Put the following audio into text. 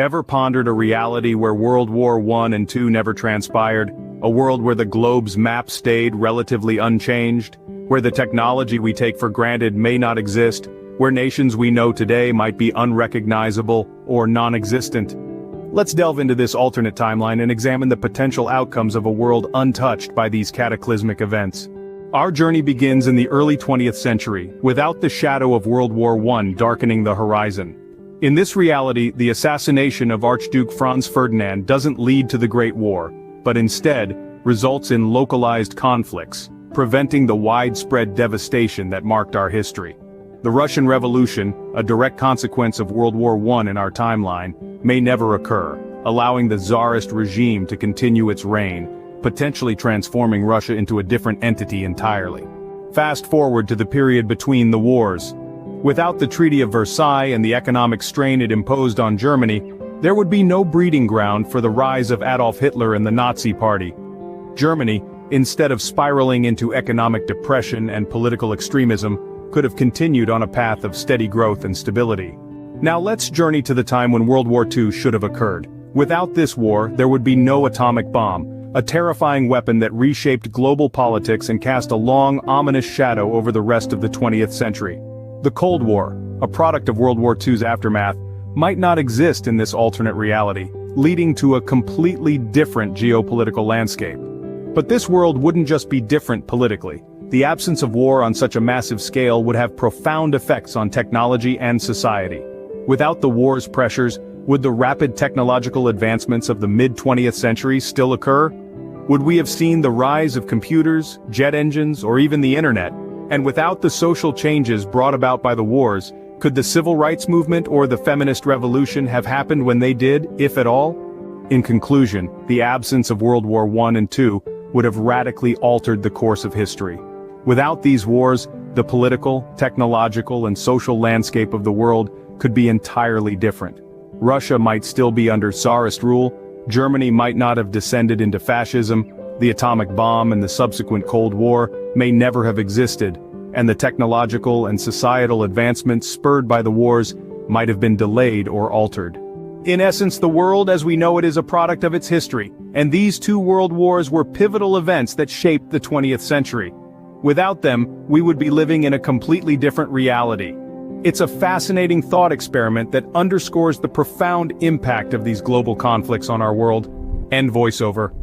Ever pondered a reality where World War I and II never transpired? A world where the globe's map stayed relatively unchanged? Where the technology we take for granted may not exist? Where nations we know today might be unrecognizable or non-existent? Let's delve into this alternate timeline and examine the potential outcomes of a world untouched by these cataclysmic events. Our journey begins in the early 20th century, without the shadow of World War I darkening the horizon. In this reality, the assassination of Archduke Franz Ferdinand doesn't lead to the Great War, but instead, results in localized conflicts, preventing the widespread devastation that marked our history. The Russian Revolution, a direct consequence of World War I in our timeline, may never occur, allowing the Tsarist regime to continue its reign, potentially transforming Russia into a different entity entirely. Fast forward to the period between the wars. Without the Treaty of Versailles and the economic strain it imposed on Germany, there would be no breeding ground for the rise of Adolf Hitler and the Nazi Party. Germany, instead of spiraling into economic depression and political extremism, could have continued on a path of steady growth and stability. Now let's journey to the time when World War II should have occurred. Without this war, there would be no atomic bomb, a terrifying weapon that reshaped global politics and cast a long, ominous shadow over the rest of the 20th century. The Cold War, a product of World War II's aftermath, might not exist in this alternate reality, leading to a completely different geopolitical landscape. But this world wouldn't just be different politically. The absence of war on such a massive scale would have profound effects on technology and society. Without the war's pressures, would the rapid technological advancements of the mid-20th century still occur? Would we have seen the rise of computers, jet engines, or even the internet? And without the social changes brought about by the wars, could the civil rights movement or the feminist revolution have happened when they did, if at all? In conclusion, the absence of World War I and II would have radically altered the course of history. Without these wars, the political, technological, and social landscape of the world could be entirely different. Russia might still be under Tsarist rule, Germany might not have descended into fascism, the atomic bomb and the subsequent Cold War may never have existed, and the technological and societal advancements spurred by the wars might have been delayed or altered. In essence, the world as we know it is a product of its history, and these two world wars were pivotal events that shaped the 20th century. Without them, we would be living in a completely different reality. It's a fascinating thought experiment that underscores the profound impact of these global conflicts on our world. End voiceover.